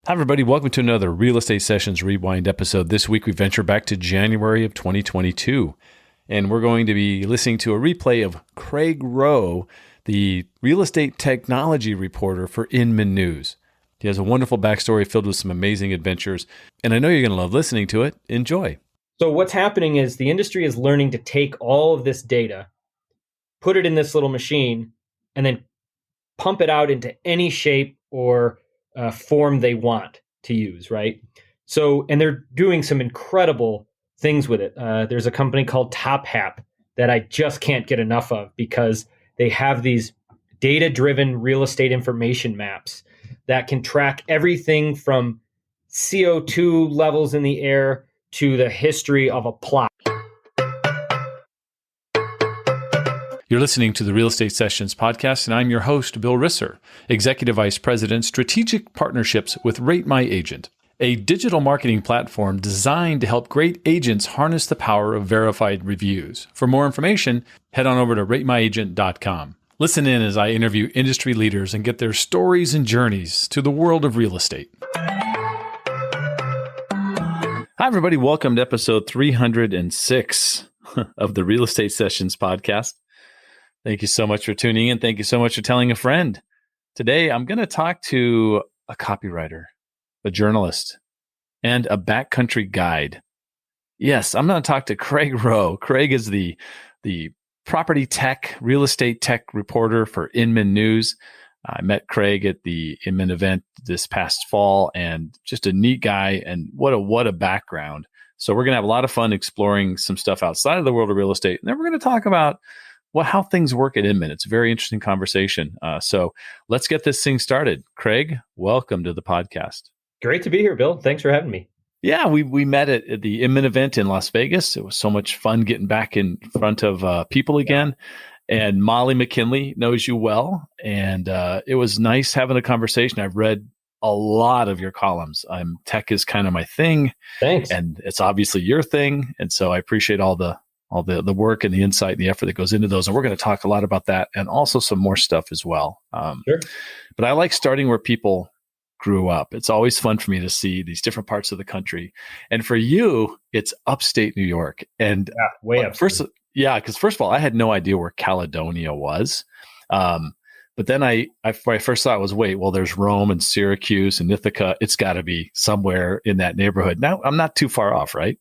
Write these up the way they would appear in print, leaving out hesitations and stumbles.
Hi, everybody. Welcome to another Real Estate Sessions Rewind episode. This week, we venture back to January of 2022, and we're going to be listening to a replay of Craig Rowe, the real estate technology reporter for Inman News. He has a wonderful backstory filled with some amazing adventures, and I know you're going to love listening to it. Enjoy. So what's happening is the industry is learning to take all of this data, put it in this little machine, and then pump it out into any shape or form they want to use, right? So, and they're doing some incredible things with it. There's a company called TopHap that I just can't get enough of because they have these data-driven real estate information maps that can track everything from CO2 levels in the air to the history of a plot. You're listening to the Real Estate Sessions podcast, and I'm your host, Bill Risser, Executive Vice President, Strategic Partnerships with Rate My Agent, a digital marketing platform designed to help great agents harness the power of verified reviews. For more information, head on over to ratemyagent.com. Listen in as I interview industry leaders and get their stories and journeys to the world of real estate. Hi, everybody. Welcome to episode 306 of the Real Estate Sessions podcast. Thank you so much for tuning in. Thank you so much for telling a friend. Today, I'm going to talk to a copywriter, a journalist, and a backcountry guide. Yes, I'm going to talk to Craig Rowe. Craig is the property tech, real estate tech reporter for Inman News. I met Craig at the Inman event this past fall, and just a neat guy, and what a background. So we're going to have a lot of fun exploring some stuff outside of the world of real estate. And then we're going to talk about how things work at Inman. It's a very interesting conversation. So let's get this thing started. Craig, welcome to the podcast. Great to be here, Bill. Thanks for having me. Yeah, we met at the Inman event in Las Vegas. It was so much fun getting back in front of people again. And Molly McKinley knows you well. And it was nice having a conversation. I've read a lot of your columns. Tech is kind of my thing. Thanks. And it's obviously your thing. And so I appreciate all the work and the insight and the effort that goes into those. And we're going to talk a lot about that and also some more stuff as well. Sure. But I like starting where people grew up. It's always fun for me to see these different parts of the country. And for you, it's upstate New York. And way up. Because first of all, I had no idea where Caledonia was. But then I first thought was, there's Rome and Syracuse and Ithaca. It's got to be somewhere in that neighborhood. Now, I'm not too far off, right?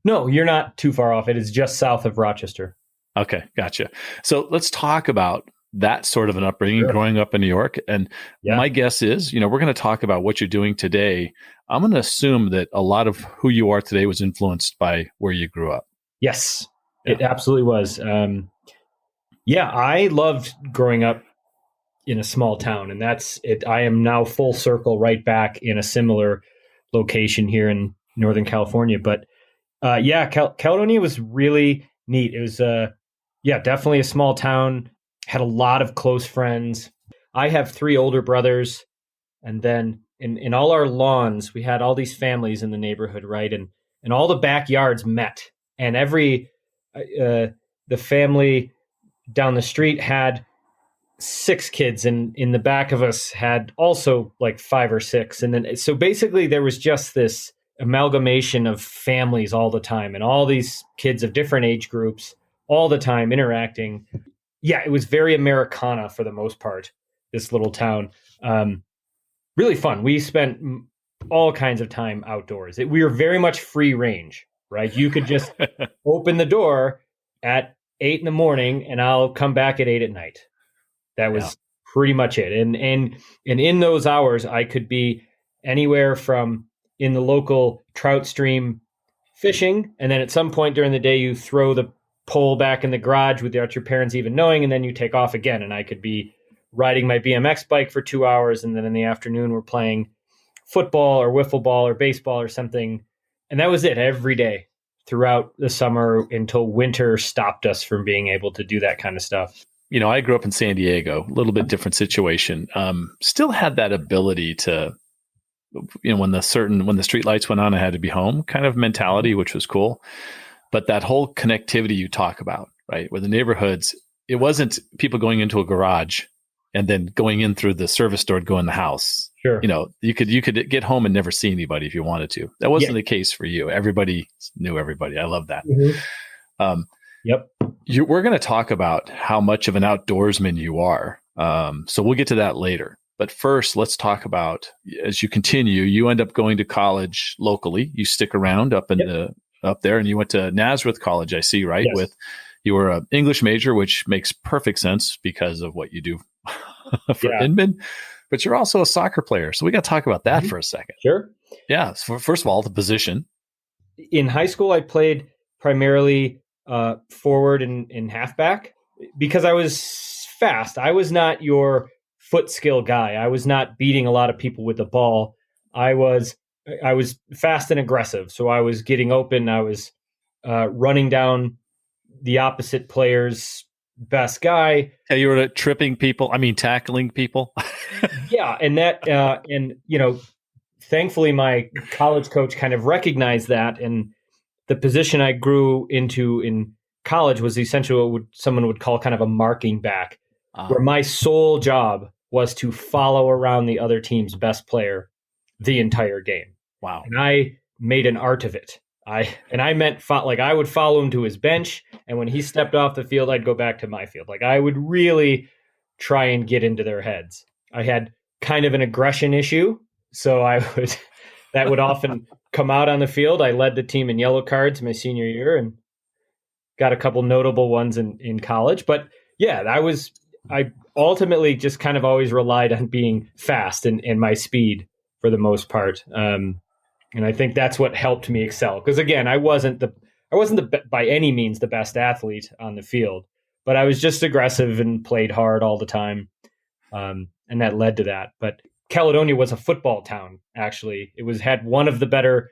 No, you're not too far off. It is just south of Rochester. Okay, gotcha. So let's talk about that sort of an upbringing, Sure. Growing up in New York. And my guess is, we're going to talk about what you're doing today. I'm going to assume that a lot of who you are today was influenced by where you grew up. Yes, it absolutely was. I loved growing up in a small town, and that's it. I am now full circle right back in a similar location here in Northern California. But Caledonia was really neat. It was, definitely a small town, had a lot of close friends. I have 3 older brothers. And then in all our lawns, we had all these families in the neighborhood, right? And all the backyards met. And the family down the street had 6 kids, and in the back of us had also like 5 or 6. And then, so basically there was just this amalgamation of families all the time, and all these kids of different age groups all the time interacting. Yeah, it was very Americana for the most part, this little town. Really fun. We spent all kinds of time outdoors. We were very much free range, right? You could just open the door at 8 a.m. and I'll come back at 8 p.m. That was pretty much it. And in those hours, I could be anywhere from in the local trout stream fishing, and then at some point during the day, you throw the pole back in the garage without your parents even knowing, and then you take off again. And I could be riding my BMX bike for 2 hours, and then in the afternoon, we're playing football or wiffle ball or baseball or something. And that was it every day throughout the summer until winter stopped us from being able to do that kind of stuff. I grew up in San Diego, a little bit different situation. Still had that ability to, when the street lights went on, I had to be home kind of mentality, which was cool. But that whole connectivity you talk about, right, where the neighborhoods, it wasn't people going into a garage and then going in through the service door to go in the house. Sure. You could get home and never see anybody if you wanted to. That wasn't the case for you. Everybody knew everybody. I love that. Mm-hmm. Yep. We're going to talk about how much of an outdoorsman you are. So we'll get to that later. But first, let's talk about, as you continue, you end up going to college locally. You stick around up there, and you went to Nazareth College, I see, right? Yes. You were an English major, which makes perfect sense because of what you do for Inman. But you're also a soccer player. So we got to talk about that for a second. Sure. Yeah. So first of all, the position. In high school, I played primarily forward and halfback because I was fast. I was not your foot skill guy. I was not beating a lot of people with the ball. I was fast and aggressive. So I was getting open. I was running down the opposite player's best guy. Yeah, you were tackling people. Yeah. And that, thankfully my college coach kind of recognized that. And the position I grew into in college was essentially what someone would call kind of a marking back, where my sole job was to follow around the other team's best player the entire game. Wow. And I made an art of it. I meant I would follow him to his bench, and when he stepped off the field, I'd go back to my field. Like I would really try and get into their heads. I had kind of an aggression issue, so that would often come out on the field. I led the team in yellow cards my senior year and got a couple notable ones in college. But yeah, I ultimately just kind of always relied on being fast and my speed for the most part. And I think that's what helped me excel. Because again, I wasn't by any means the best athlete on the field, but I was just aggressive and played hard all the time. And that led to that. But Caledonia was a football town, actually. Had one of the better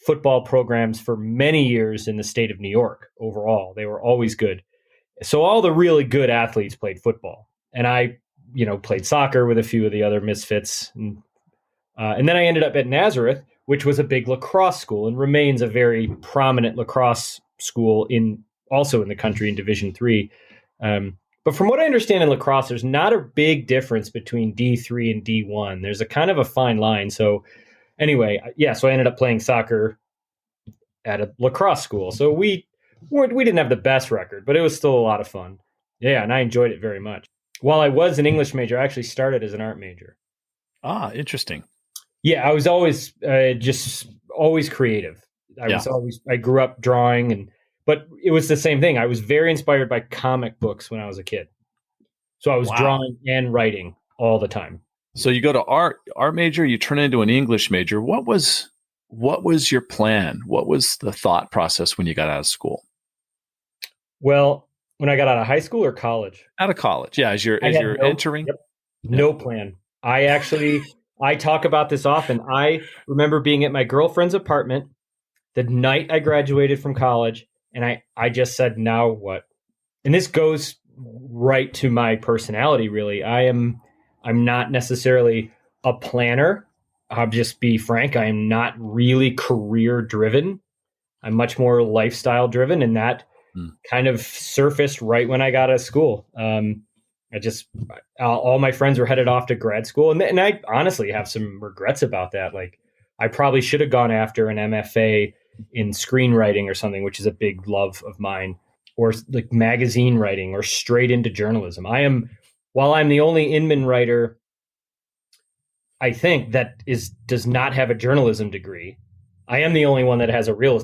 football programs for many years in the state of New York overall. They were always good. So all the really good athletes played football. And I, played soccer with a few of the other misfits. And then I ended up at Nazareth, which was a big lacrosse school and remains a very prominent lacrosse school also in the country in Division III. But from what I understand in lacrosse, there's not a big difference between D3 and D1. There's a kind of a fine line. So anyway, so I ended up playing soccer at a lacrosse school. So we didn't have the best record, but it was still a lot of fun. Yeah, and I enjoyed it very much. While I was an English major, I actually started as an art major. Ah, interesting. Yeah, I was always always creative. I grew up drawing, but it was the same thing. I was very inspired by comic books when I was a kid. So I was drawing and writing all the time. So you go to art major, you turn into an English major. What was your plan? What was the thought process when you got out of school? Well, when I got out of high school or college? Out of college, yeah. As you're entering? Yep, no plan. I talk about this often. I remember being at my girlfriend's apartment the night I graduated from college, and I just said, now what? And this goes right to my personality, really. I'm not necessarily a planner. I'll just be frank. I am not really career driven. I'm much more lifestyle driven, and that kind of surfaced right when I got out of school. All my friends were headed off to grad school. And I honestly have some regrets about that. Like I probably should have gone after an MFA in screenwriting or something, which is a big love of mine, or like magazine writing or straight into journalism. While I'm the only Inman writer, I think does not have a journalism degree. I am the only one that had a real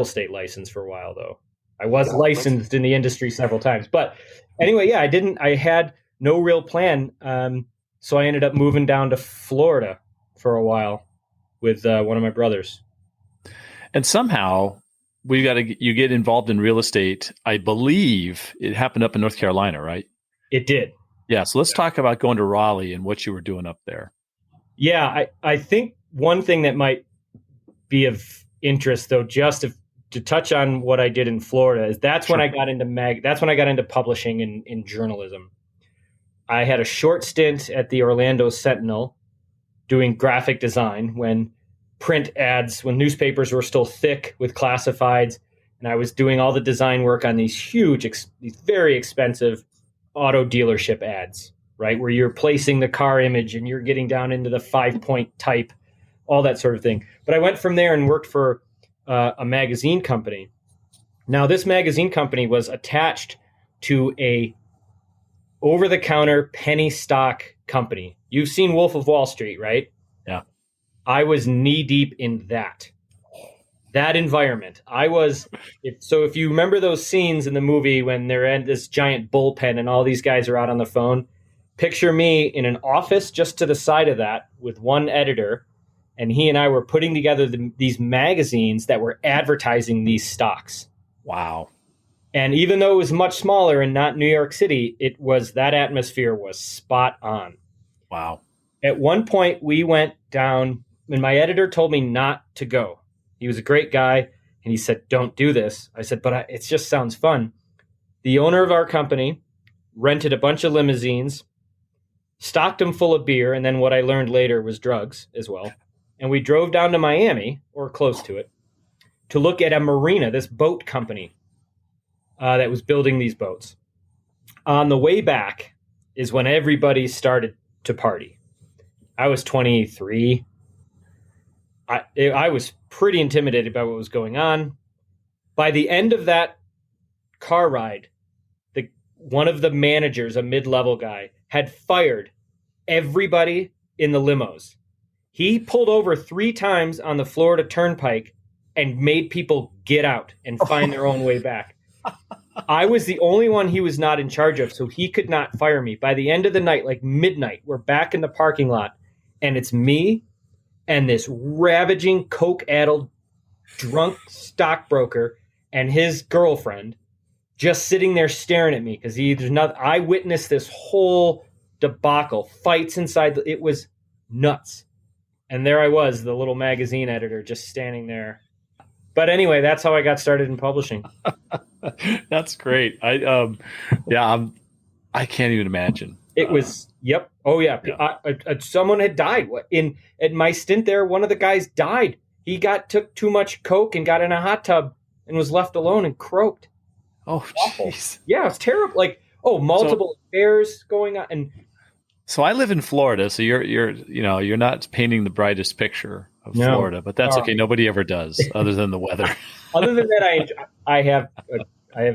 estate license for a while though. I was licensed in the industry several times, but anyway, I had no real plan. So I ended up moving down to Florida for a while with one of my brothers. And somehow you get involved in real estate. I believe it happened up in North Carolina, right? It did. Yeah. So let's talk about going to Raleigh and what you were doing up there. Yeah. I think one thing that might be of interest though, just to touch on what I did in Florida is that's when I got into publishing in journalism. I had a short stint at the Orlando Sentinel doing graphic design when newspapers were still thick with classifieds. And I was doing all the design work on these huge, these very expensive auto dealership ads. right? Where you're placing the car image and you're getting down into the 5-point type, all that sort of thing. But I went from there and worked for a magazine company. Now, this magazine company was attached to a over-the-counter penny stock company. You've seen Wolf of Wall Street, right? Yeah. I was knee-deep in that environment. If you remember those scenes in the movie when they're in this giant bullpen and all these guys are out on the phone, picture me in an office just to the side of that with one editor, and he and I were putting together these magazines that were advertising these stocks. Wow. And even though it was much smaller and not New York City, that atmosphere was spot on. Wow. At one point, we went down, and my editor told me not to go. He was a great guy, and he said, "Don't do this." I said, "But it just sounds fun." The owner of our company rented a bunch of limousines, stocked them full of beer, and then what I learned later was drugs as well. And we drove down to Miami, or close to it, to look at a marina, this boat company that was building these boats. On the way back is when everybody started to party. I was 23. I was pretty intimidated by what was going on. By the end of that car ride, one of the managers, a mid-level guy, had fired everybody in the limos. He pulled over 3 times on the Florida Turnpike and made people get out and find their own way back. I was the only one he was not in charge of, so he could not fire me. By the end of the night, like midnight, we're back in the parking lot, and it's me and this ravaging, coke-addled, drunk stockbroker and his girlfriend just sitting there staring at me because I witnessed this whole debacle, fights inside. It was nuts. And there I was, the little magazine editor, just standing there. But anyway, that's how I got started in publishing. That's great. I can't even imagine. It was, yep. Oh yeah. Someone had died at my stint there. One of the guys died. He took too much coke and got in a hot tub and was left alone and croaked. Oh, jeez. Yeah, it's terrible. Like, multiple affairs going on. And so I live in Florida, so you're not painting the brightest picture of Florida, but that's okay. Nobody ever does, other than the weather. Other than that, I have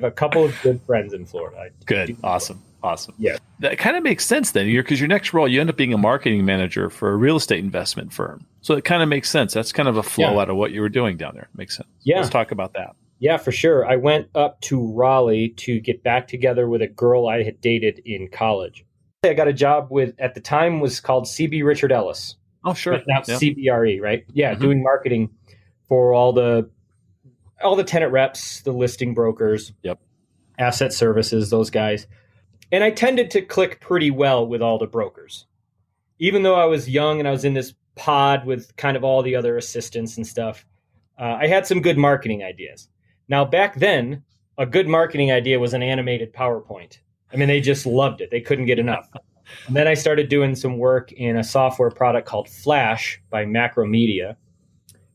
a couple of good friends in Florida. Good, awesome. Yeah, that kind of makes sense then. Because your next role, you end up being a marketing manager for a real estate investment firm, so it kind of makes sense. That's kind of a flow out of what you were doing down there. Makes sense. Yeah, let's talk about that. Yeah, for sure. I went up to Raleigh to get back together with a girl I had dated in college. I got a job with, at the time, was called CB Richard Ellis. Oh, sure. But now CBRE, right? Yeah, doing marketing for all the tenant reps, the listing brokers, asset services, those guys. And I tended to click pretty well with all the brokers. Even though I was young and I was in this pod with kind of all the other assistants and stuff, I had some good marketing ideas. Now, back then, a good marketing idea was an animated PowerPoint. I mean, they just loved it. They couldn't get enough. And then I started doing some work in a software product called Flash by Macromedia.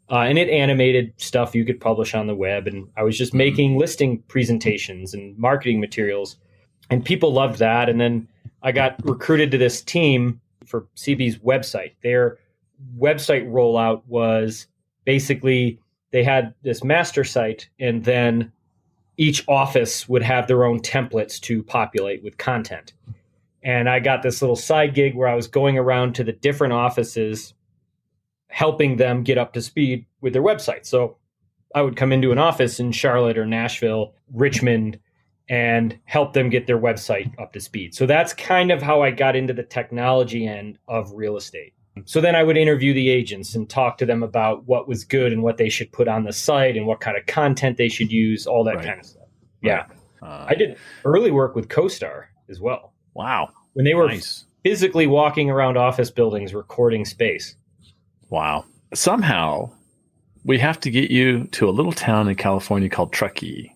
And it animated stuff you could publish on the web. And I was just making listing presentations and marketing materials. And people loved that. And then I got recruited to this team for CB's website. Their website rollout was basically they had this master site, and then each office would have their own templates to populate with content. And I got this little side gig where I was going around to the different offices, helping them get up to speed with their website. So I would come into an office in Charlotte or Nashville, Richmond, and help them get their website up to speed. So that's kind of how I got into the technology end of real estate. So then I would interview the agents and talk to them about what was good and what they should put on the site and what kind of content they should use, all that kind of stuff. Yeah. I did early work with CoStar as well. Wow. When they were physically walking around office buildings recording space. Wow. Somehow we have to get you to a little town in California called Truckee.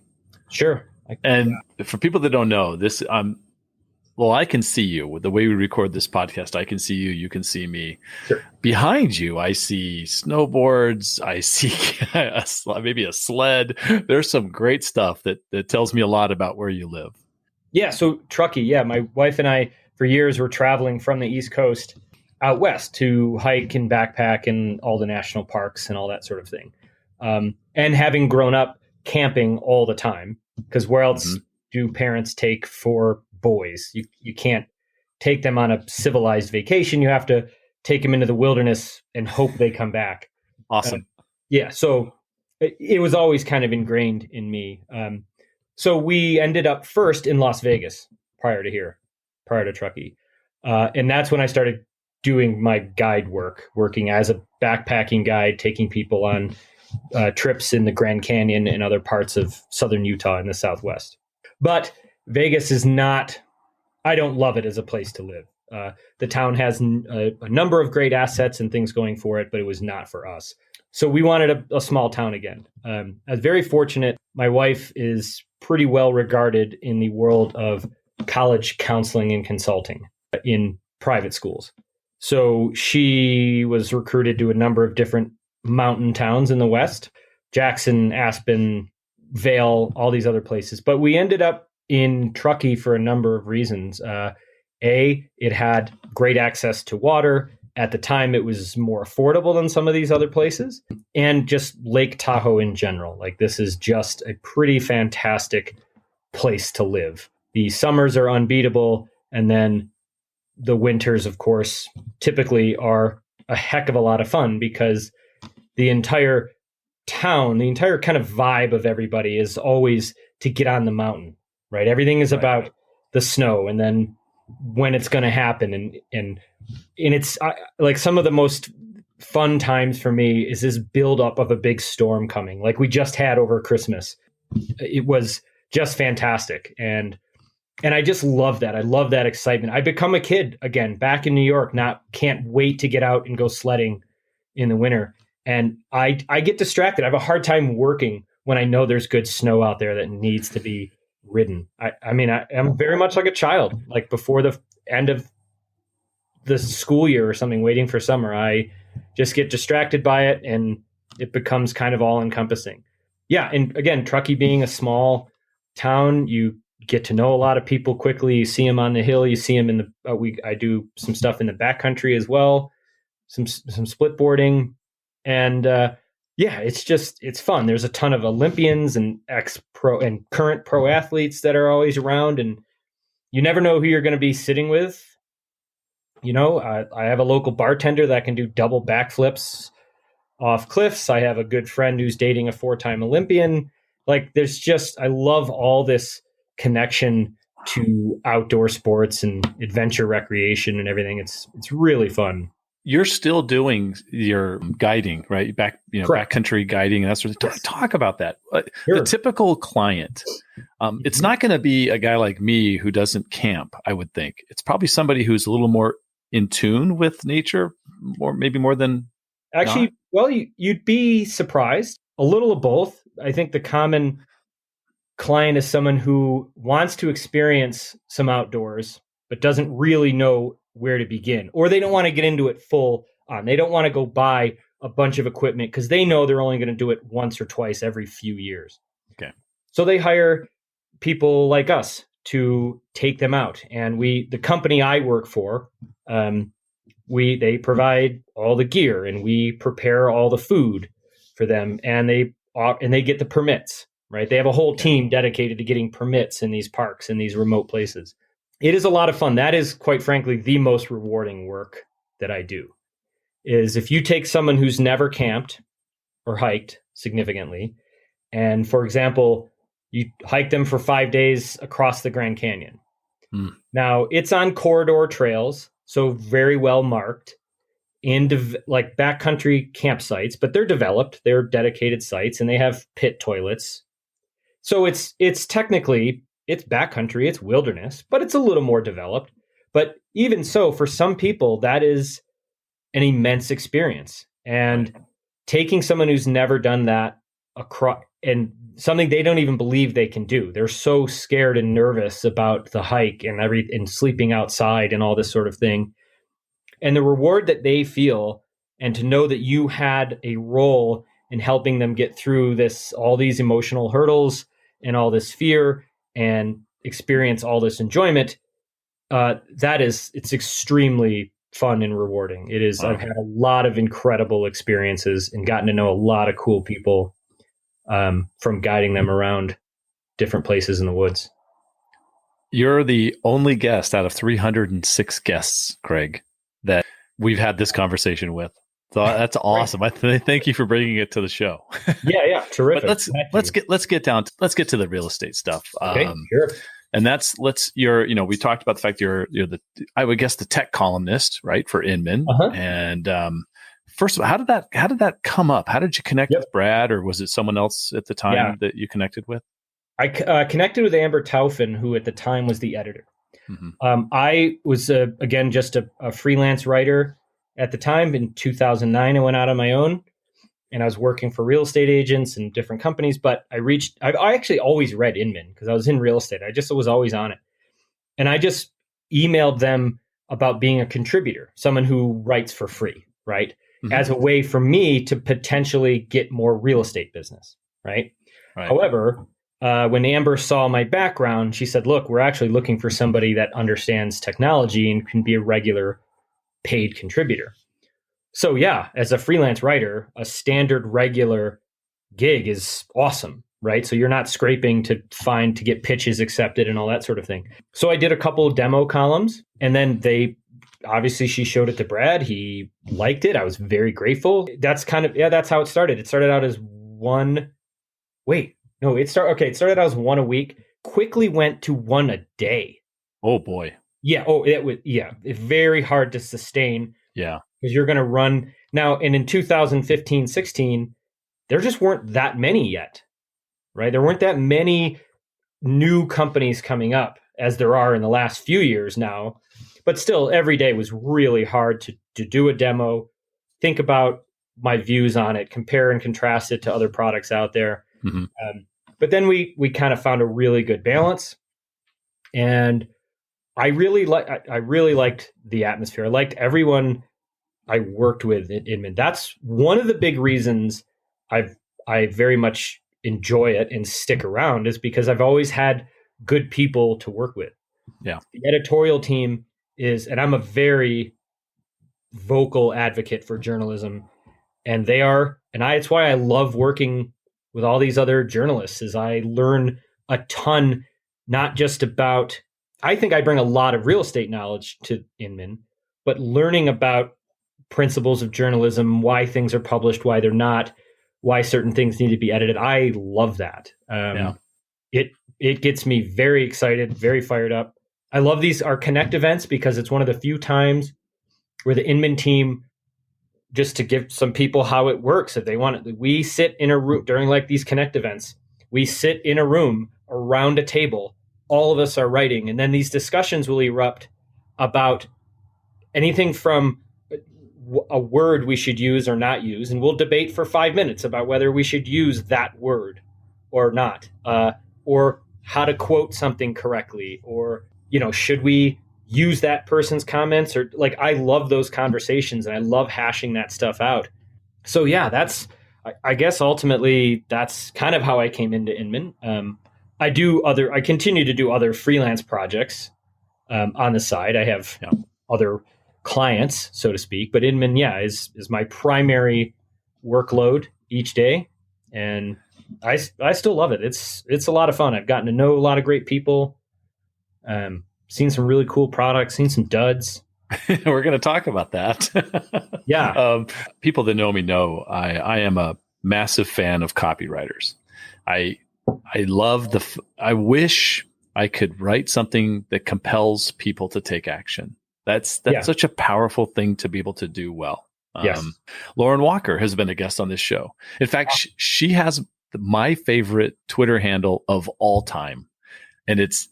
Sure. And for people that don't know this, I can see you with the way we record this podcast. I can see you. You can see me. Sure. Behind you, I see snowboards. I see maybe a sled. There's some great stuff that tells me a lot about where you live. Yeah. So Truckee. Yeah. My wife and I, for years were traveling from the East Coast out west to hike and backpack in all the national parks and all that sort of thing. And having grown up camping all the time, because where else do parents take 4 boys? You can't take them on a civilized vacation. You have to take them into the wilderness and hope they come back. Awesome. So it was always kind of ingrained in me. So we ended up first in Las Vegas prior to Truckee. And that's when I started doing my guide work, working as a backpacking guide, taking people on trips in the Grand Canyon and other parts of southern Utah in the Southwest. But Vegas is not, I don't love it as a place to live. The town has a number of great assets and things going for it, but it was not for us. So we wanted a small town again. I was very fortunate. My wife is pretty well regarded in the world of college counseling and consulting in private schools. So she was recruited to a number of different mountain towns in the West, Jackson, Aspen, Vail, all these other places. But we ended up in Truckee for a number of reasons. It had great access to water. At the time, it was more affordable than some of these other places. And just Lake Tahoe in general. Like, this is just a pretty fantastic place to live. The summers are unbeatable. And then the winters, of course, typically are a heck of a lot of fun, because the entire town, the entire kind of vibe of everybody is always to get on the mountain, right? Everything is about the snow and then when it's going to happen. And it's like some of the most fun times for me is this buildup of a big storm coming, like we just had over Christmas. It was just fantastic. And I just love that. I love that excitement. I become a kid again, back in New York, can't wait to get out and go sledding in the winter. And I get distracted. I have a hard time working when I know there's good snow out there that needs to be ridden. I mean, I'm very much like a child, like before the end of the school year or something, waiting for summer. I just get distracted by it and it becomes kind of all encompassing. Yeah. And again, Truckee being a small town, you get to know a lot of people quickly. You see them on the hill, you see them in the, I do some stuff in the backcountry as well, some split boarding. And it's fun. There's a ton of Olympians and ex-pro and current pro athletes that are always around, and you never know who you're going to be sitting with. You know, I have a local bartender that can do double backflips off cliffs. I have a good friend who's dating a 4-time Olympian. Like, I love all this connection to outdoor sports and adventure recreation and everything. It's really fun. You're still doing your guiding, right? Backcountry guiding and that sort of thing. Talk about that. Sure. The typical client, it's not going to be a guy like me who doesn't camp, I would think. It's probably somebody who's a little more in tune with nature, or maybe more than actually not. Well, you'd be surprised. A little of both. I think the common client is someone who wants to experience some outdoors, but doesn't really know where to begin, or they don't want to get into it full on. They don't want to go buy a bunch of equipment because they know they're only going to do it once or twice every few years. Okay. So they hire people like us to take them out. And the company I work for, they provide all the gear and we prepare all the food for them, and they get the permits, right? They have a whole team dedicated to getting permits in these parks and these remote places. It is a lot of fun. That is, quite frankly, the most rewarding work that I do. Is if you take someone who's never camped or hiked significantly, and, for example, you hike them for 5 days across the Grand Canyon. Now, it's on corridor trails, so very well marked, like backcountry campsites, but they're developed. They're dedicated sites, and they have pit toilets. So it's technically... it's backcountry, it's wilderness, but it's a little more developed. But even so, for some people, that is an immense experience. And taking someone who's never done that across, and something they don't even believe they can do. They're so scared and nervous about the hike and sleeping outside and all this sort of thing. And the reward that they feel, and to know that you had a role in helping them get through all these emotional hurdles and all this fear and experience all this enjoyment, it's extremely fun and rewarding. It is. I've had a lot of incredible experiences and gotten to know a lot of cool people from guiding them around different places in the woods. You're the only guest out of 306 guests, Craig, that we've had this conversation with. So that's awesome. I thank you for bringing it to the show. Yeah, terrific. But let's get to the real estate stuff. Okay, sure. And we talked about the fact you're I would guess the tech columnist, right, for Inman. And first of all, how did that come up? How did you connect with Brad, or was it someone else at the time that you connected with? I connected with Amber Taufin, who at the time was the editor. Mm-hmm. I was again just a freelance writer at the time. In 2009, I went out on my own, and I was working for real estate agents and different companies. But I actually always read Inman because I was in real estate. I just was always on it. And I just emailed them about being a contributor, someone who writes for free, right? Mm-hmm. As a way for me to potentially get more real estate business, right? However, when Amber saw my background, she said, look, we're actually looking for somebody that understands technology and can be a regular paid contributor. So yeah, as a freelance writer, a standard regular gig is awesome, right? So you're not scraping to get pitches accepted and all that sort of thing. So I did a couple of demo columns, and then obviously she showed it to Brad. He liked it. I was very grateful. That's that's how it started. It started out as it started out as one a week, quickly went to one a day. Oh boy. Yeah. It's very hard to sustain. Yeah. Because you're going to run now. And in 2015, 16, there just weren't that many yet, right? There weren't that many new companies coming up as there are in the last few years now. But still, every day was really hard to do a demo, think about my views on it, compare and contrast it to other products out there. Mm-hmm. But then we kind of found a really good balance, and I really liked the atmosphere. I liked everyone I worked with in Inman. That's one of the big reasons I very much enjoy it and stick around, is because I've always had good people to work with. Yeah, the editorial team and I'm a very vocal advocate for journalism, and it's why I love working with all these other journalists. Is I learn a ton, not just about, I think I bring a lot of real estate knowledge to Inman, but learning about principles of journalism, why things are published, why they're not, why certain things need to be edited. I love that. It gets me very excited, very fired up. I love our Connect events because it's one of the few times where the Inman team, just to give some people how it works, if they want it, we sit in a room during like these Connect events. We sit in a room around a table. All of us are writing, and then these discussions will erupt about anything from a word we should use or not use, and we'll debate for 5 minutes about whether we should use that word or not, or how to quote something correctly, or should we use that person's comments, or like, I love those conversations and I love hashing that stuff out. So yeah, I guess ultimately that's kind of how I came into Inman. I continue to do other freelance projects on the side. I have other clients, so to speak, but Inman, is my primary workload each day. And I still love it. It's a lot of fun. I've gotten to know a lot of great people. Seen some really cool products, seen some duds. We're going to talk about that. Yeah. People that know me know I am a massive fan of copywriters. I love I wish I could write something that compels people to take action. That's such a powerful thing to be able to do well. Yes. Lauren Walker has been a guest on this show. In fact, she has my favorite Twitter handle of all time, and it's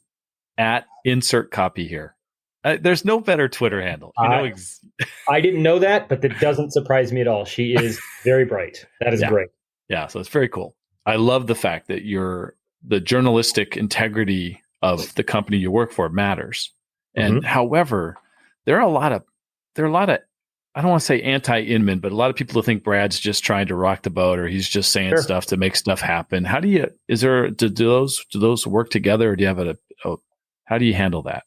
at insert copy here. There's no better Twitter handle. I didn't know that, but that doesn't surprise me at all. She is very bright. That is great. Yeah, so it's very cool. I love the fact that the journalistic integrity of the company you work for matters. And however, there are a lot of I don't want to say anti-Inman, but a lot of people who think Brad's just trying to rock the boat, or he's just saying stuff to make stuff happen. How do those work together, or do you have how do you handle that?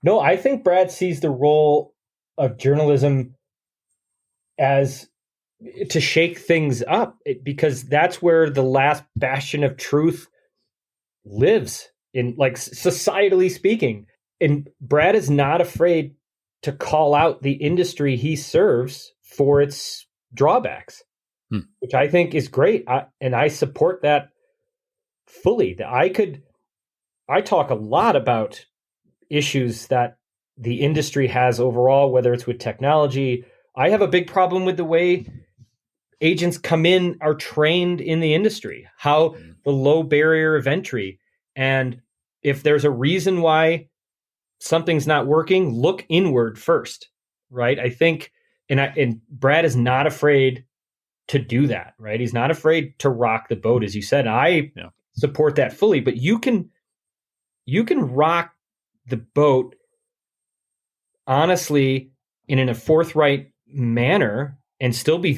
No, I think Brad sees the role of journalism as to shake things up because that's where the last bastion of truth lives in, like, societally speaking. And Brad is not afraid to call out the industry he serves for its drawbacks, which I think is great. And I support that fully. I talk a lot about issues that the industry has overall, whether it's with technology. I have a big problem with the way agents come in, are trained in the industry, how the low barrier of entry. And if there's a reason why something's not working, look inward first, right? I think, and Brad is not afraid to do that, right? He's not afraid to rock the boat, as you said. I support that fully, but you can rock the boat honestly in a forthright manner and still be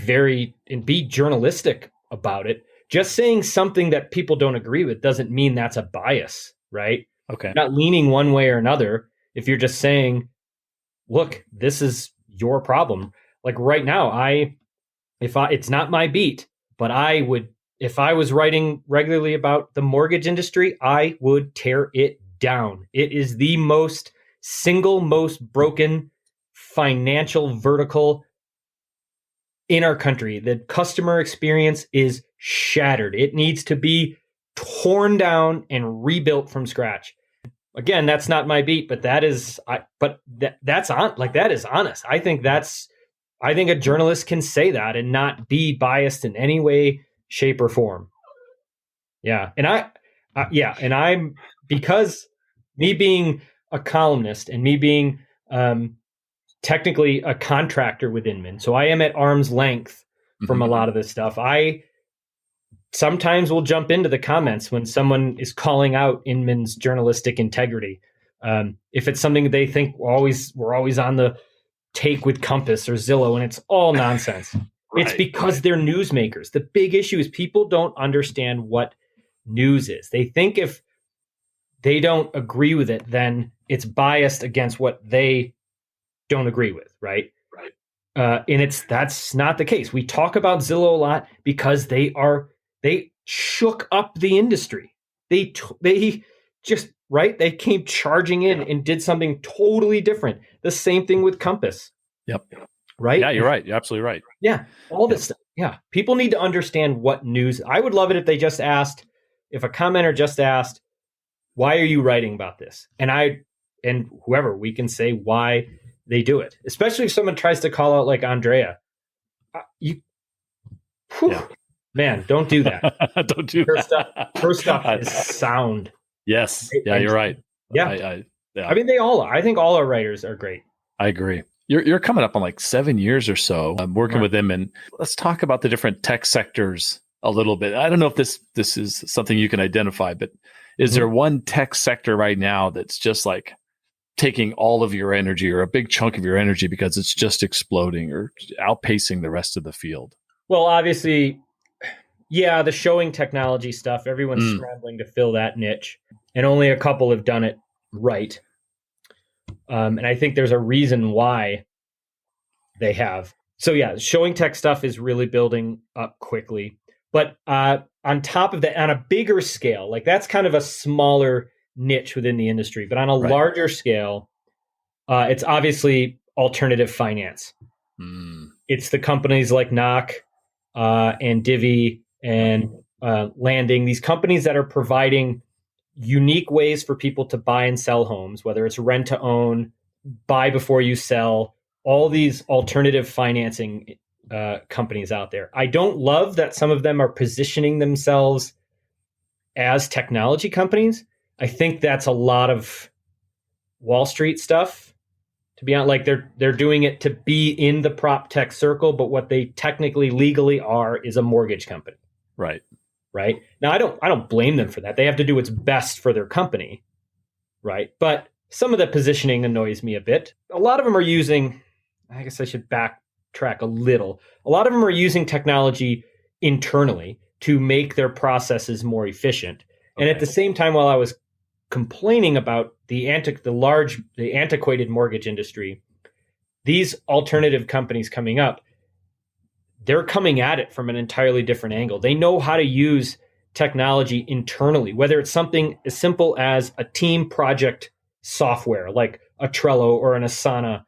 journalistic about it. Just saying something that people don't agree with doesn't mean that's a bias, right? Okay. You're not leaning one way or another. If you're just saying, look, this is your problem. Like right now, it's not my beat, but if I was writing regularly about the mortgage industry, I would tear it down. It is the most broken financial vertical in our country. The customer experience is shattered. It needs to be torn down and rebuilt from scratch. Again, that's not my beat, but that is honest. I think a journalist can say that and not be biased in any way, shape, or form. Yeah. And I'm, because me being a columnist and me being technically a contractor with Inman, so I am at arm's length from a lot of this stuff. I sometimes will jump into the comments when someone is calling out Inman's journalistic integrity. If it's something they think we're always on the take with Compass or Zillow, and it's all nonsense. Right, it's because they're newsmakers. The big issue is people don't understand what news is. They think if they don't agree with it, then it's biased against what they don't agree with, right? And that's not the case. We talk about Zillow a lot because they shook up the industry. They came charging in and did something totally different. The same thing with Compass. Yep. Right? Yeah, you're right. You're absolutely right. Yeah. All this stuff. Yeah. People need to understand what news. I would love it if they just asked, if a commenter just asked, why are you writing about this? And whoever, we can say why they do it. Especially if someone tries to call out like Andrea. Man, don't do that. Don't do that. Her stuff is sound. Yes. Yeah, you're right. Yeah. I mean, they all are. I think all our writers are great. I agree. You're coming up on like 7 years or so working with them. And let's talk about the different tech sectors a little bit. I don't know if this is something you can identify, but is there one tech sector right now that's just like taking all of your energy or a big chunk of your energy because it's just exploding or outpacing the rest of the field? Well, obviously, yeah, the showing technology stuff, everyone's scrambling to fill that niche, and only a couple have done it right. And I think there's a reason why they have. So yeah, showing tech stuff is really building up quickly. But on top of that, on a bigger scale, like that's kind of a smaller niche within the industry. But on a larger scale, it's obviously alternative finance. It's the companies like Knock and Divvy and Landing, these companies that are providing unique ways for people to buy and sell homes, whether it's rent to own, buy before you sell, all these alternative financing companies out there. I don't love that some of them are positioning themselves as technology companies. I think that's a lot of Wall Street stuff, to be honest. Like they're doing it to be in the prop tech circle, but what they technically legally are is a mortgage company. Right. Now, I don't blame them for that. They have to do what's best for their company. Right. But some of the positioning annoys me a bit. A lot of them are using, I guess I should backtrack a little. A lot of them are using technology internally to make their processes more efficient. Okay. And at the same time, while I was complaining about the antiquated mortgage industry, these alternative companies coming up, they're coming at it from an entirely different angle. They know how to use technology internally, whether it's something as simple as a team project software like a Trello or an Asana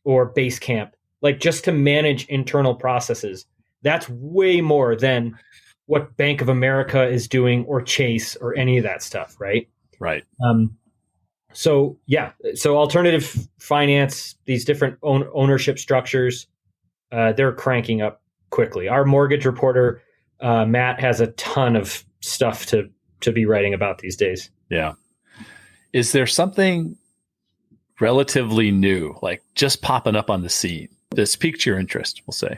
or Basecamp, like just to manage internal processes. That's way more than what Bank of America is doing or Chase or any of that stuff, right? Right. So alternative finance, these different ownership structures, they're cranking up quickly. Our mortgage reporter, Matt, has a ton of stuff to be writing about these days. Yeah. Is there something relatively new, like just popping up on the scene, that's piqued your interest, we'll say?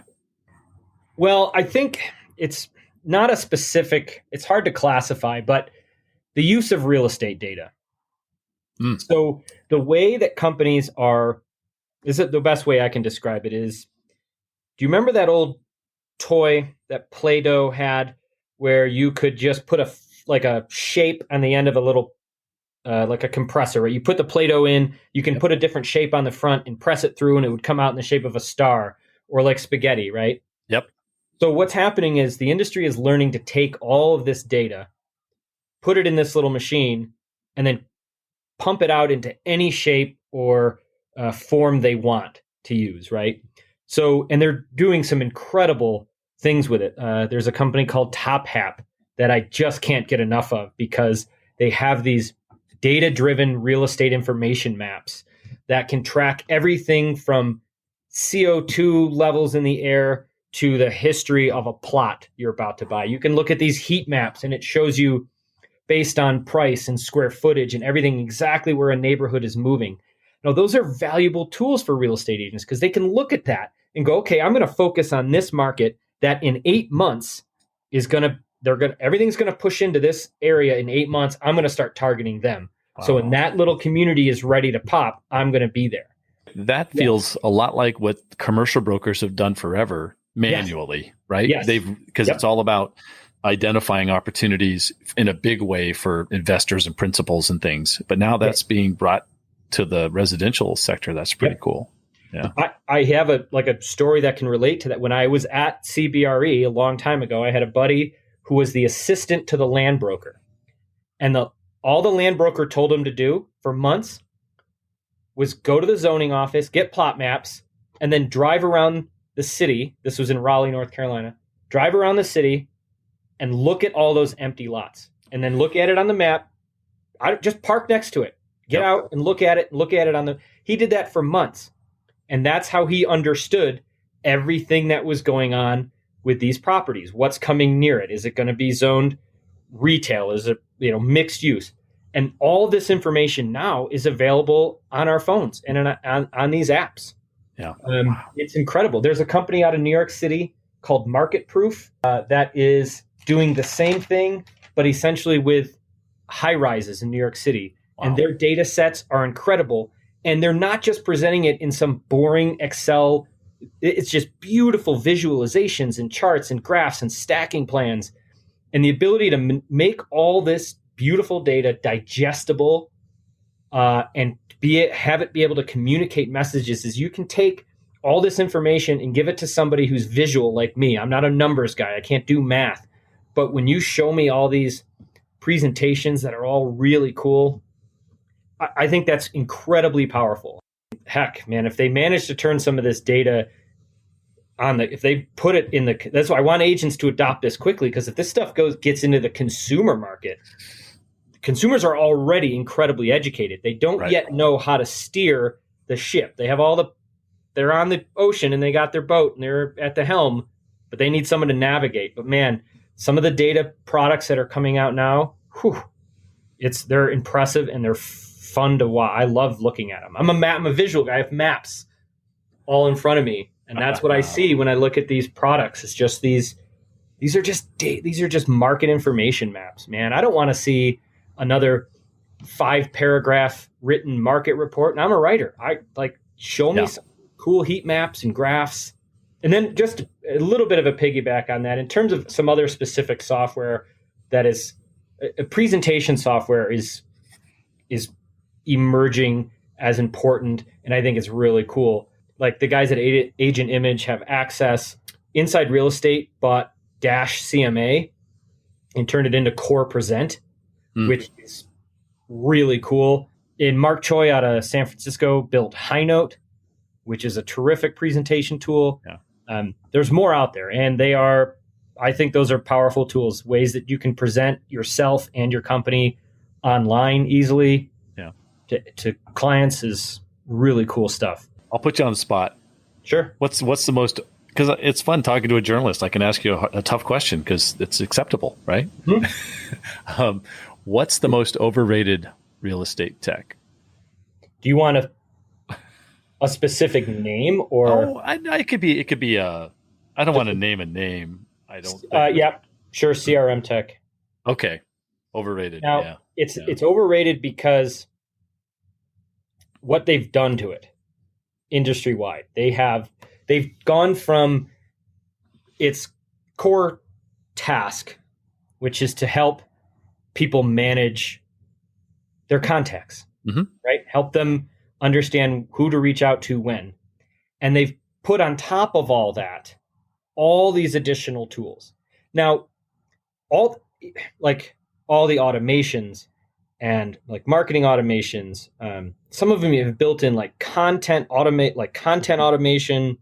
Well, I think it's not a specific, it's hard to classify, but the use of real estate data. So the way that companies the best way I can describe it is, do you remember that old toy that Play-Doh had where you could just put a shape on the end of a little, like a compressor, right? You put the Play-Doh in, you can put a different shape on the front and press it through and it would come out in the shape of a star or like spaghetti, right? Yep. So what's happening is the industry is learning to take all of this data, put it in this little machine, and then pump it out into any shape or form they want to use, right? So, and they're doing some incredible things with it. There's a company called TopHap that I just can't get enough of because they have these data-driven real estate information maps that can track everything from CO2 levels in the air to the history of a plot you're about to buy. You can look at these heat maps and it shows you based on price and square footage and everything exactly where a neighborhood is moving. Now, those are valuable tools for real estate agents because they can look at that and go, okay, I'm going to focus on this market that in 8 months everything's going to push into this area in 8 months. I'm going to start targeting them. Wow. So when that little community is ready to pop, I'm going to be there. That feels a lot like what commercial brokers have done forever manually, right? Yes. Because it's all about identifying opportunities in a big way for investors and principals and things. But now that's being brought to the residential sector. That's pretty cool. Yeah. I have a story that can relate to that. When I was at CBRE a long time ago, I had a buddy who was the assistant to the land broker. And all the land broker told him to do for months was go to the zoning office, get plot maps, and then drive around the city. This was in Raleigh, North Carolina. Drive around the city and look at all those empty lots. And then look at it on the map. Just park next to it. Get out and look at it. He did that for months. And that's how he understood everything that was going on with these properties. What's coming near it? Is it going to be zoned retail? Is it, mixed use? And all this information now is available on our phones and on these apps. Yeah. It's incredible. There's a company out of New York City called Market Proof that is doing the same thing, but essentially with high rises in New York City. Wow. And their data sets are incredible. And they're not just presenting it in some boring Excel. It's just beautiful visualizations and charts and graphs and stacking plans. And the ability to make all this beautiful data digestible and have it be able to communicate messages is you can take all this information and give it to somebody who's visual like me. I'm not a numbers guy. I can't do math. But when you show me all these presentations that are all really cool, I think that's incredibly powerful. Heck, man, if they manage to turn some of this data if they put it in that's why I want agents to adopt this quickly, because if this stuff gets into the consumer market, consumers are already incredibly educated. They don't yet know how to steer the ship. They have they're on the ocean and they got their boat and they're at the helm, but they need someone to navigate. But man, some of the data products that are coming out now, they're impressive and they're fun to watch. I love looking at them. I'm a visual guy. I have maps all in front of me, and that's what I see when I look at these products. It's just these are just market information maps, man. I don't want to see another 5-paragraph written market report. And I'm a writer. Show me some cool heat maps and graphs. And then just a little bit of a piggyback on that in terms of some other specific software that is a presentation software is is emerging as important, and I think it's really cool. Like the guys at Agent Image have access. Inside Real Estate bought Dash CMA and turned it into Core Present, which is really cool. And Mark Choi out of San Francisco built High Note, which is a terrific presentation tool. Yeah. There's more out there, and I think those are powerful tools, ways that you can present yourself and your company online easily to clients is really cool stuff. I'll put you on the spot. Sure. What's the most, because it's fun talking to a journalist. I can ask you a tough question because it's acceptable, right? Mm-hmm. What's the most overrated real estate tech? Do you want a specific name or? It could be I don't want to name a name. I don't. Yeah, sure. CRM tech. Okay. Overrated. Now it's overrated because what they've done to it industry wide. They've gone from its core task, which is to help people manage their contacts, right? Help them understand who to reach out to when. And they've put on top of all that, all these additional tools. Now, all the automations and like marketing automations, some of them have built in like content automation,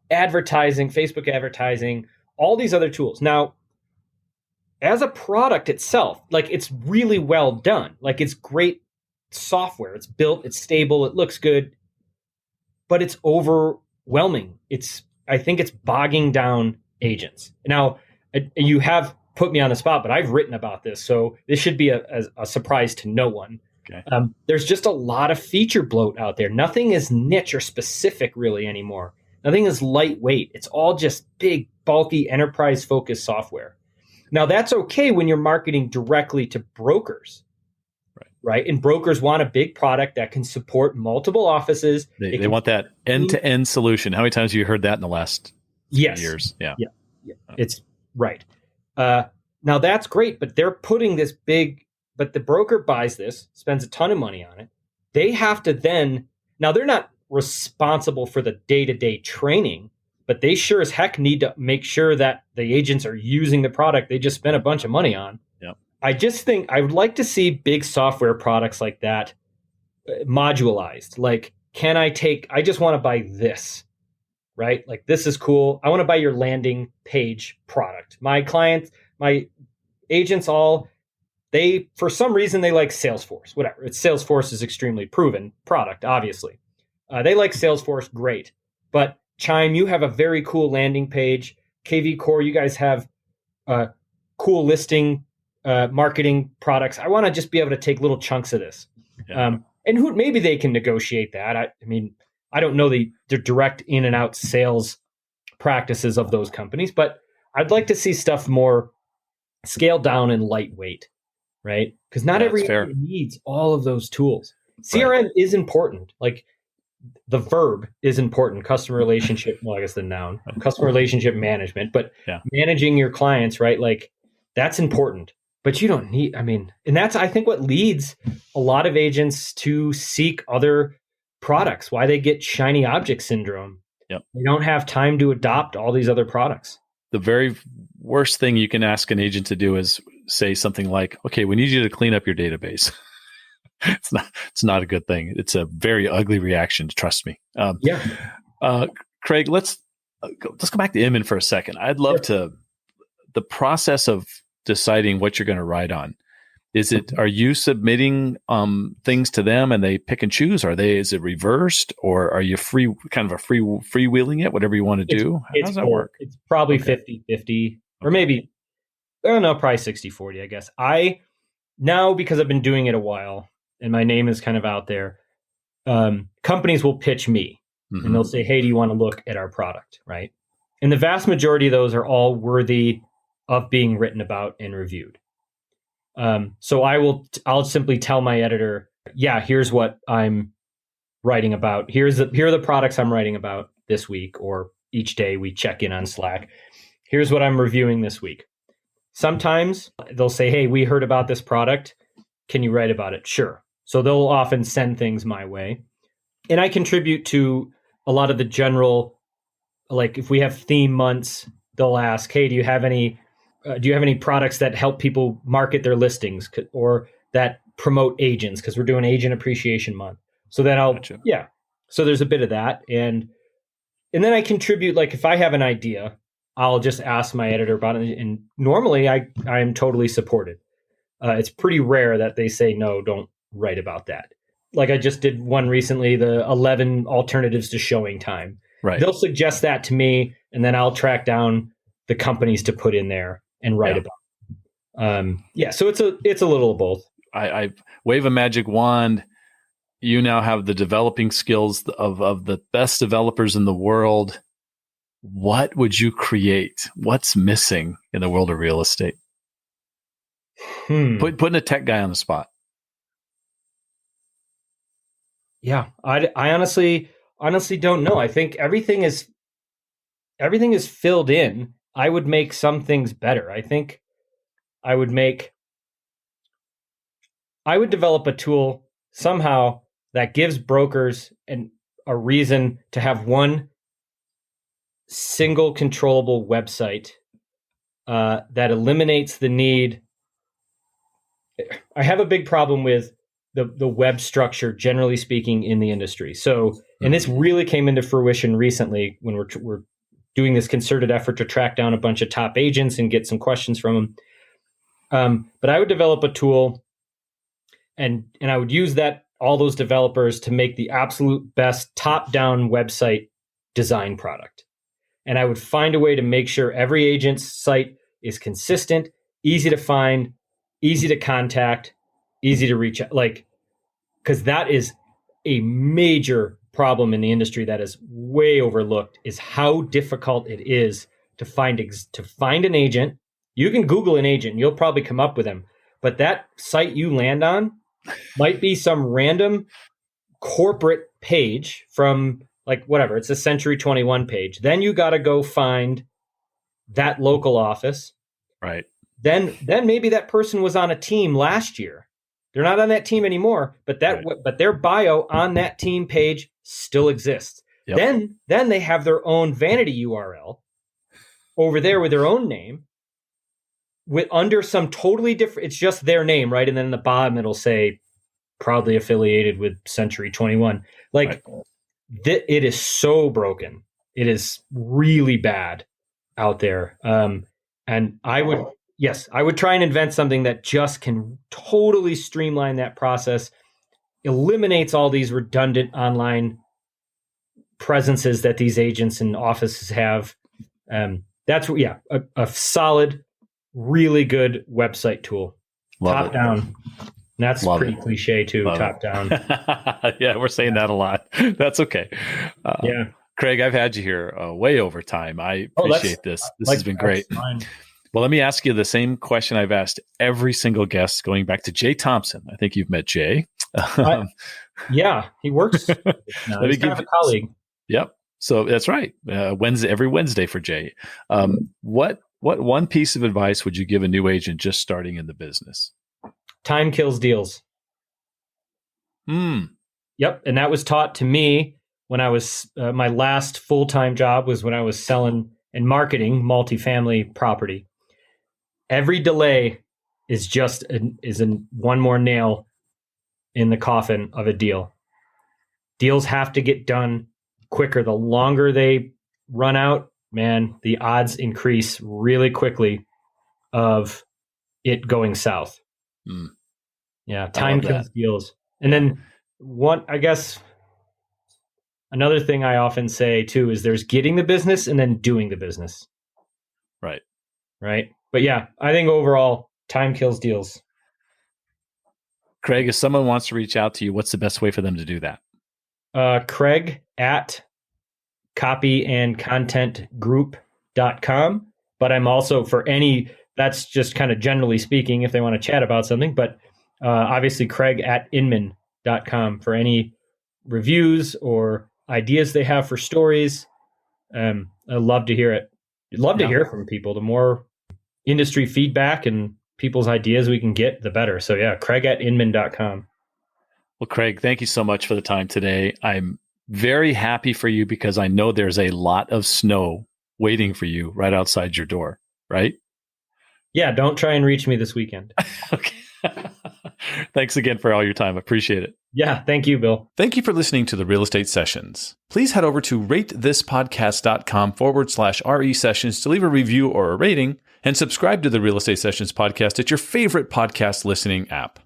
advertising, Facebook advertising, all these other tools. Now, as a product itself, like it's really well done. Like it's great software. It's built, it's stable, it looks good, but it's overwhelming. I think it's bogging down agents. Now, you have put me on the spot, but I've written about this, so this should be a surprise to no one. Okay. There's just a lot of feature bloat out there. Nothing is niche or specific really anymore. Nothing is lightweight. It's all just big, bulky, enterprise-focused software. Now, that's okay when you're marketing directly to brokers, right? And brokers want a big product that can support multiple offices. They want that end-to-end solution. How many times have you heard that in the last years? Yeah. It's right. Now that's great, but they're putting this but the broker buys this, spends a ton of money on it. They have to now they're not responsible for the day-to-day training, but they sure as heck need to make sure that the agents are using the product they just spent a bunch of money on. Yeah. I just think I would like to see big software products like that modularized. Like, I just want to buy this, right? Like, this is cool. I want to buy your landing page product. My clients, my agents for some reason, they like Salesforce, whatever. Salesforce is extremely proven product, obviously. They like Salesforce, great. But Chime, you have a very cool landing page. KV Core, you guys have cool listing marketing products. I want to just be able to take little chunks of this. Yeah. And maybe they can negotiate that. I mean, I don't know the direct in and out sales practices of those companies, but I'd like to see stuff more scaled down and lightweight, right? Because not everybody needs all of those tools. CRM is important. Like the verb is important. Customer relationship, well, I guess the noun, customer relationship management, but managing your clients, right? Like that's important. But you don't need, and that's, I think, what leads a lot of agents to seek other products, why they get shiny object syndrome. Yep. They don't have time to adopt all these other products. The very worst thing you can ask an agent to do is say something like, okay, we need you to clean up your database. It's not a good thing. It's a very ugly reaction, trust me. Craig, let's go back to Inman for a second. I'd love the process of deciding what you're going to write on. Are you submitting things to them and they pick and choose? Is it reversed, or are you freewheeling it, whatever you want to do? How does that work? It's probably 50-50 or maybe, I don't know, probably 60-40, I guess. Now, because I've been doing it a while and my name is kind of out there, companies will pitch me and they'll say, hey, do you want to look at our product? Right. And the vast majority of those are all worthy of being written about and reviewed. So I'll simply tell my editor, here's what I'm writing about. Here are the products I'm writing about this week, or each day we check in on Slack. Here's what I'm reviewing this week. Sometimes they'll say, hey, we heard about this product. Can you write about it? Sure. So they'll often send things my way. And I contribute to a lot of the general, like if we have theme months, they'll ask, hey, do you have any products that help people market their listings or that promote agents? Because we're doing Agent Appreciation Month. So then Gotcha. So there's a bit of that. And then I contribute, like if I have an idea, I'll just ask my editor about it. And normally I am totally supported. It's pretty rare that they say, no, don't write about that. Like I just did one recently, the 11 alternatives to showing time. Right. They'll suggest that to me, and then I'll track down the companies to put in there and write about. So it's a little of both. I wave a magic wand. You now have the developing skills of the best developers in the world. What would you create? What's missing in the world of real estate? Putting a tech guy on the spot. Yeah, I honestly don't know. I think everything is filled in. I would make some things better. I think I would develop a tool somehow that gives brokers a reason to have one single controllable website that eliminates the need. I have a big problem with the web structure, generally speaking, in the industry. So, and this really came into fruition recently when we're doing this concerted effort to track down a bunch of top agents and get some questions from them. But I would develop a tool, and I would use all those developers to make the absolute best top-down website design product. And I would find a way to make sure every agent's site is consistent, easy to find, easy to contact, easy to reach out, because that is a major problem in the industry that is way overlooked, is how difficult it is to find an agent. You can Google an agent and you'll probably come up with them, but that site you land on might be some random corporate page from whatever, it's a Century 21 page. Then you got to go find that local office. Right. Then maybe that person was on a team last year. They're not on that team anymore, but their bio on that team page still exists. Yep. Then they have their own vanity URL over there with their own name, with under some totally different. It's just their name, right? And then in the bottom it'll say proudly affiliated with Century 21. It is so broken. It is really bad out there. And I would try and invent something that just can totally streamline that process, eliminates all these redundant online presences that these agents and offices have. That's a solid, really good website tool. Top down. That's pretty cliche too. Top down. Yeah, we're saying that a lot. That's okay. Craig, I've had you here way over time. I appreciate this. This has been great. Well, let me ask you the same question I've asked every single guest, going back to Jay Thompson. I think you've met Jay. Yeah, he works. He's kind of a colleague. Yep. So that's right. Every Wednesday for Jay. What one piece of advice would you give a new agent just starting in the business? Time kills deals. Yep. And that was taught to me when I was, my last full-time job was when I was selling and marketing multifamily property. Every delay is just one more nail in the coffin of a deal. Deals have to get done quicker. The longer they run out, man, the odds increase really quickly of it going south. Yeah, time kills deals. And then another thing I often say too is there's getting the business and then doing the business. Right. But yeah, I think overall, time kills deals. Craig, if someone wants to reach out to you, what's the best way for them to do that? Craig at copyandcontentgroup.com. But I'm also that's just kind of generally speaking, if they want to chat about something, but obviously Craig at Inman.com for any reviews or ideas they have for stories. I love to hear it. I'd love to hear from people. The more industry feedback and people's ideas we can get, the better. So yeah, Craig@Inman.com. Well, Craig, thank you so much for the time today. I'm very happy for you because I know there's a lot of snow waiting for you right outside your door, right? Yeah, don't try and reach me this weekend. Okay. Thanks again for all your time. Appreciate it. Yeah, thank you, Bill. Thank you for listening to the Real Estate Sessions. Please head over to ratethispodcast.com/RE sessions to leave a review or a rating, and subscribe to the Real Estate Sessions podcast at your favorite podcast listening app.